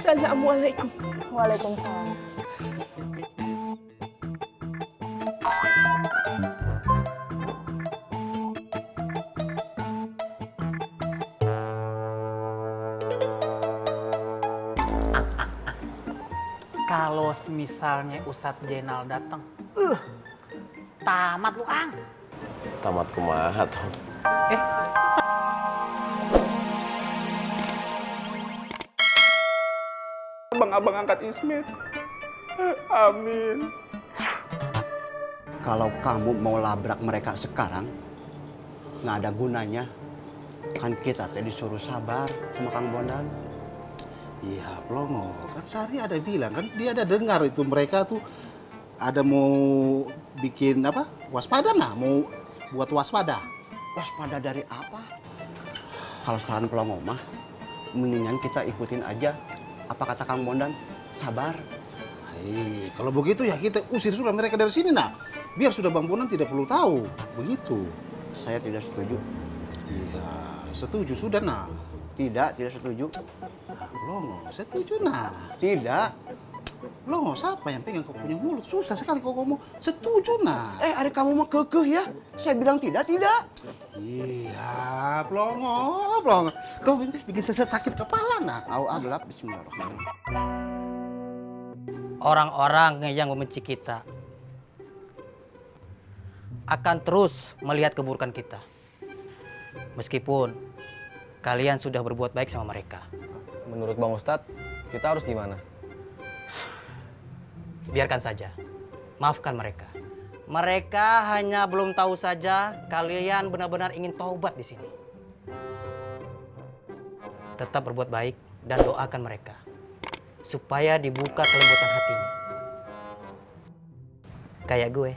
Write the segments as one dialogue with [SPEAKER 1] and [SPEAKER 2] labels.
[SPEAKER 1] Assalamualaikum.
[SPEAKER 2] Waalaikumsalam.
[SPEAKER 3] Kalau misalnya Ustadz Jenal datang, tamat lu, Ang.
[SPEAKER 4] Tamat kumaha, Tom?
[SPEAKER 5] Abang angkat Ismet. Amin.
[SPEAKER 6] Kalau kamu mau labrak mereka sekarang, nggak ada gunanya. Kan kita tadi disuruh sabar sama Kang Bondan.
[SPEAKER 7] Iya, Plongo. Kan Sari ada bilang, kan dia ada dengar itu mereka tuh ada mau bikin apa? Waspada nah, mau buat waspada.
[SPEAKER 6] Waspada dari apa? Kalau saran Plongo mah, mendingan kita ikutin aja apa kata Kang Bondan. Sabar.
[SPEAKER 7] Hei, kalau begitu ya kita usir sudah mereka dari sini nah. Biar sudah Bang Bondan tidak perlu tahu. Begitu.
[SPEAKER 6] Saya tidak setuju.
[SPEAKER 7] Iya, setuju sudah nah.
[SPEAKER 6] Tidak setuju.
[SPEAKER 7] Nah, Plongo, setuju nah.
[SPEAKER 6] Tidak.
[SPEAKER 7] Plongo, siapa yang pegang kau punya mulut? Susah sekali kau ngomong. Setuju nah.
[SPEAKER 6] Adik kamu mah kekeh ya. Saya bilang tidak.
[SPEAKER 7] Iya, Plongo. Kau bikin saya sakit kepala nah.
[SPEAKER 6] Gelap, bismillahirrahmanirrahim.
[SPEAKER 3] Orang-orang yang membenci kita akan terus melihat keburukan kita. Meskipun kalian sudah berbuat baik sama mereka.
[SPEAKER 4] Menurut Bang Ustadz, kita harus gimana?
[SPEAKER 3] Biarkan saja. Maafkan mereka. Mereka hanya belum tahu saja kalian benar-benar ingin taubat di sini. Tetap berbuat baik dan doakan mereka supaya dibuka kelembutan hatinya. Kayak gue.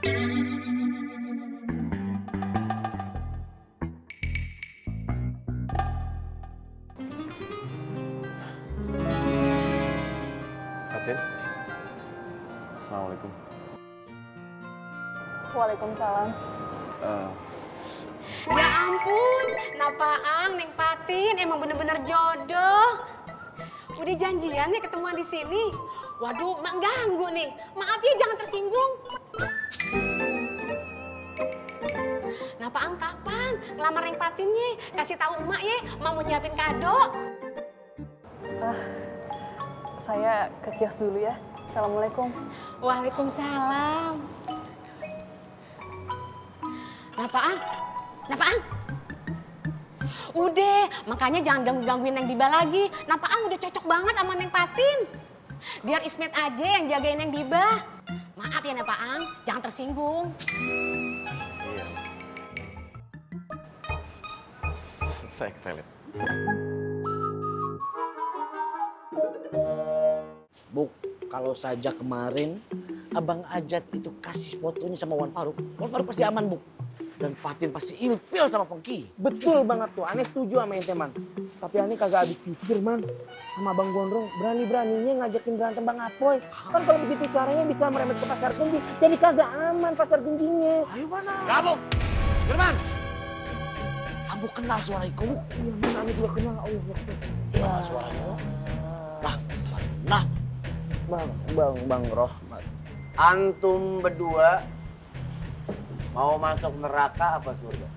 [SPEAKER 4] Fatin? Assalamualaikum.
[SPEAKER 2] Waalaikumsalam.
[SPEAKER 8] Ya ampun, napaang Neng Patin emang bener-bener jodoh. Udah janjian ya ketemuan di sini. Waduh, mak ganggu nih. Maaf ya, jangan tersinggung. Napaang kapan ngelamar Neng Patinnya? Kasih tahu emak ya, emak mau nyiapin kado.
[SPEAKER 2] Saya ke kios dulu ya. Assalamualaikum.
[SPEAKER 8] Waalaikumsalam. Napaang? Udah, makanya jangan gangguin Neng Biba lagi. Napaang udah cocok banget sama Neng Patin. Biar Ismet aja yang jagain Neng Biba. Maaf ya Napaang, jangan tersinggung.
[SPEAKER 4] Iya. Saya ke toilet.
[SPEAKER 9] Buk, kalau saja kemarin Abang Ajat itu kasih fotonya sama Wan Faruk pasti aman, Buk. Dan Fatin pasti ilfil sama Pengki.
[SPEAKER 10] Betul banget tuh, Ane setuju sama ente, Man. Tapi Ane kagak habis pikir, Man. Sama Bang Gondrong, berani-beraninya ngajakin berantem Bang Apoy. Kan kalau begitu caranya bisa merembet ke pasar genjing. Jadi kagak aman pasar genjingnya.
[SPEAKER 9] Ayo mana? Gabuk! Firman! Kamu kenal suara itu?
[SPEAKER 10] Iya, Man, Ane juga kenal. Oh,
[SPEAKER 9] ya, suaranya. Nah.
[SPEAKER 10] Bang Rohmat.
[SPEAKER 11] Antum berdua mau masuk neraka apa surga?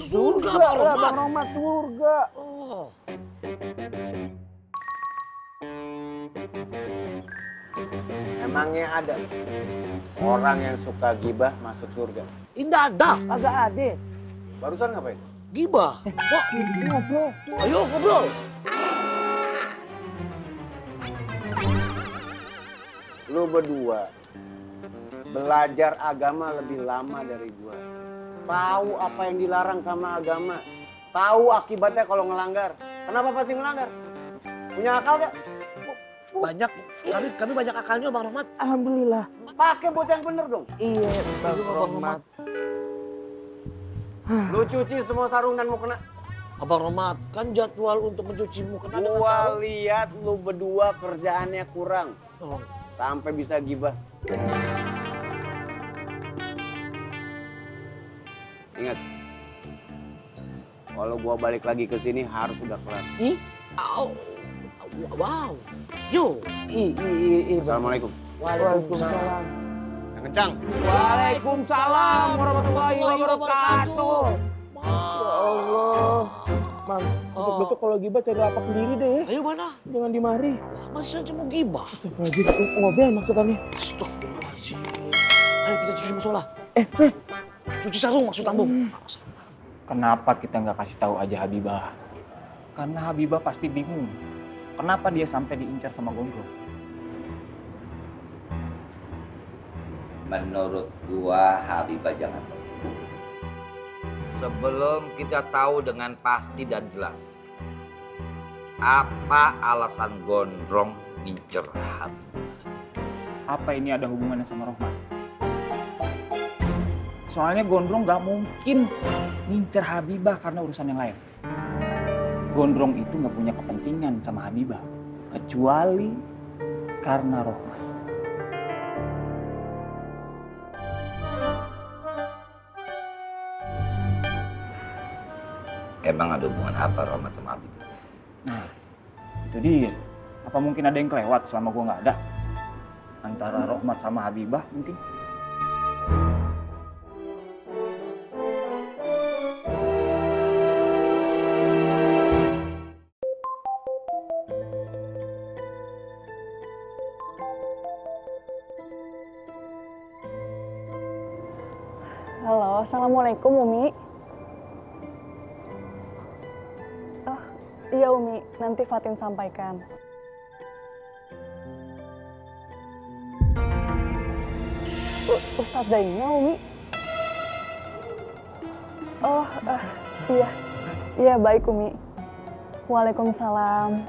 [SPEAKER 10] Surga, Bang Rohmat, surga.
[SPEAKER 9] Oh.
[SPEAKER 11] Emangnya ada orang yang suka gibah masuk surga?
[SPEAKER 9] Indah ada.
[SPEAKER 10] Kagak ada.
[SPEAKER 11] Barusan ngapain?
[SPEAKER 9] Gibah.
[SPEAKER 10] Wah, ngobrol.
[SPEAKER 9] Ayo ngobrol.
[SPEAKER 11] Lu berdua belajar agama lebih lama dari gua. Tahu apa yang dilarang sama agama. Tahu akibatnya kalau ngelanggar. Kenapa pasti ngelanggar? Punya akal gak?
[SPEAKER 9] Banyak. Kami banyak akalnya, Bang Rahmat.
[SPEAKER 10] Alhamdulillah.
[SPEAKER 11] Pakai buat yang bener dong.
[SPEAKER 10] Iya, Bang Rahmat.
[SPEAKER 11] Lu cuci semua sarung dan mukena.
[SPEAKER 9] Abang Rahmat, kan jadwal untuk mencuci mukena dengan
[SPEAKER 11] Gua
[SPEAKER 9] sarung.
[SPEAKER 11] lihat lu berdua kerjaannya kurang.
[SPEAKER 9] Oh.
[SPEAKER 11] Sampai bisa gibah. Ingat, kalau gua balik lagi ke sini harus udah kelar.
[SPEAKER 9] Au. Wow. Yo.
[SPEAKER 4] Assalamualaikum.
[SPEAKER 9] Waalaikumsalam.
[SPEAKER 4] Yang kencang.
[SPEAKER 10] Waalaikumsalam warahmatullahi wabarakatuh. Ya Allah. Mang, besok kalau gibah cari lapak sendiri deh ya.
[SPEAKER 9] Ayo mana?
[SPEAKER 10] Jangan dimari.
[SPEAKER 9] Masih saja mau gibah.
[SPEAKER 10] Astagfirullahaladzim, ngobrol maksudnya.
[SPEAKER 9] Astagfirullahaladzim. Ayo kita cuci musola. Cuci sarung maksud ambo.
[SPEAKER 1] Kenapa kita nggak kasih tahu aja Habibah? Karena Habibah pasti bingung. Kenapa dia sampai diincar sama Gondrong?
[SPEAKER 12] Menurut gua Habibah jangan tahu. Sebelum kita tahu dengan pasti dan jelas apa alasan Gondrong ngincer Habibah.
[SPEAKER 1] Apa ini ada hubungannya sama Rohmat? Soalnya Gondrong nggak mungkin ngincer Habibah karena urusan yang lain. Gondrong itu nggak punya kepentingan sama Habibah kecuali karena Rohmat.
[SPEAKER 12] Emang ada hubungan apa Rohmat sama Habibah?
[SPEAKER 1] Nah, itu dia. Apa mungkin ada yang kelewat selama gua nggak ada? Antara Rohmat sama Habibah mungkin?
[SPEAKER 2] Halo, Assalamualaikum Umi. Oh, iya Umi, nanti Fatin sampaikan. Ustadz Zainal, Umi. Oh, iya. Iya, baik Umi. Waalaikumsalam.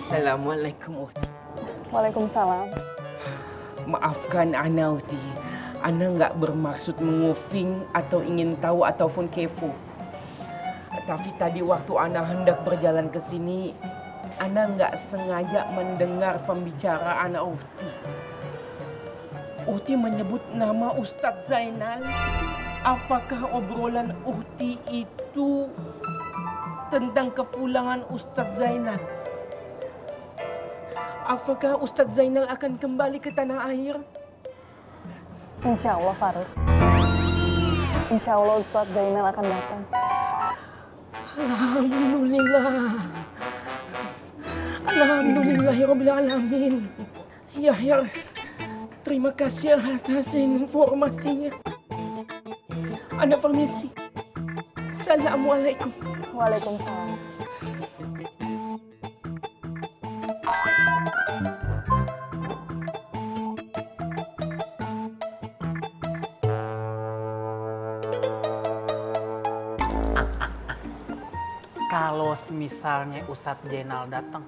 [SPEAKER 13] Assalamualaikum Uti.
[SPEAKER 2] Waalaikumsalam.
[SPEAKER 13] Maafkan Ana Uti. Ana nggak bermaksud mengufing atau ingin tahu ataupun kepo. Tapi tadi waktu Ana hendak berjalan ke sini, Ana nggak sengaja mendengar pembicaraan Uti. Uti menyebut nama Ustadz Zainal. Apakah obrolan Uti itu tentang kepulangan Ustadz Zainal? Apakah Ustadz Zainal akan kembali ke tanah air?
[SPEAKER 2] Insya Allah, Faruk. Insya Allah Ustadz Zainal akan datang.
[SPEAKER 13] Alhamdulillah. Alhamdulillahirabbil alamin. Ya, terima kasih atas informasinya. Ana permisi. Assalamualaikum.
[SPEAKER 2] Waalaikumsalam.
[SPEAKER 3] Kalau misalnya Ustadz Zainal datang,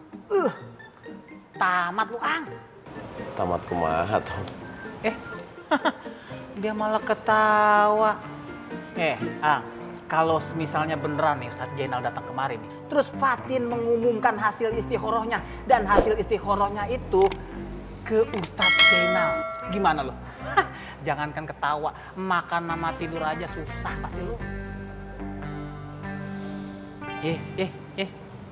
[SPEAKER 3] tamat lu, Ang.
[SPEAKER 4] Tamat kumaha, Tom?
[SPEAKER 3] Dia malah ketawa. Ang, kalau misalnya beneran nih Ustadz Zainal datang kemarin nih, terus Fatin mengumumkan hasil istikharahnya, dan hasil istikharahnya itu ke Ustadz Zainal, gimana lo? Jangankan ketawa, makan sama tidur aja susah pasti lo.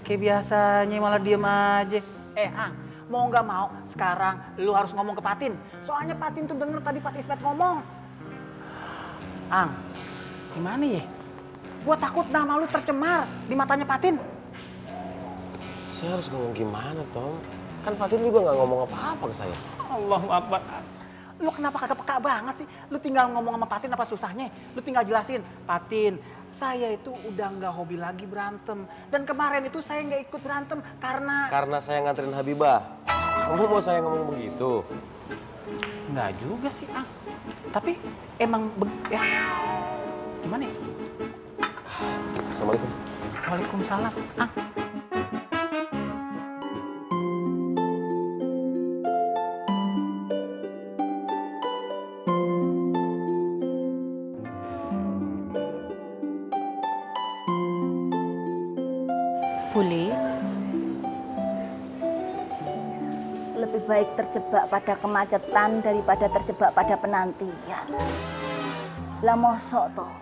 [SPEAKER 3] Kayak biasanya malah diem aja. Ang, mau nggak mau sekarang lu harus ngomong ke Fatin. Soalnya Fatin tuh denger tadi pas Ismet ngomong. Ang, gimana ya? Gua takut nama lu tercemar di matanya Fatin.
[SPEAKER 4] Saya harus ngomong gimana, Tom? Kan Fatin juga nggak ngomong apa-apa ke saya.
[SPEAKER 3] Allahu Akbar. Lu kenapa kagak peka banget sih? Lu tinggal ngomong sama Fatin apa susahnya? Lu tinggal jelasin, Fatin, saya itu udah nggak hobi lagi berantem. Dan kemarin itu saya nggak ikut berantem karena...
[SPEAKER 4] Karena saya nganterin Habibah. Kamu mau saya ngomong begitu?
[SPEAKER 3] Nggak juga sih, Ang. Tapi emang... Gimana ya?
[SPEAKER 4] Assalamualaikum.
[SPEAKER 3] Waalaikumsalam, Ang.
[SPEAKER 14] Boleh.
[SPEAKER 15] Lebih baik terjebak pada kemacetan daripada terjebak pada penantian. Lah mosok toh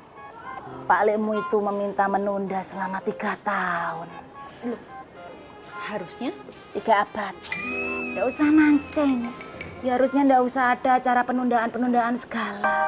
[SPEAKER 15] Pak Lekmu itu meminta menunda selama 3 tahun.
[SPEAKER 14] Loh, harusnya?
[SPEAKER 15] 3 abad. Nggak usah mancing. Ya harusnya nggak usah ada acara penundaan-penundaan segala.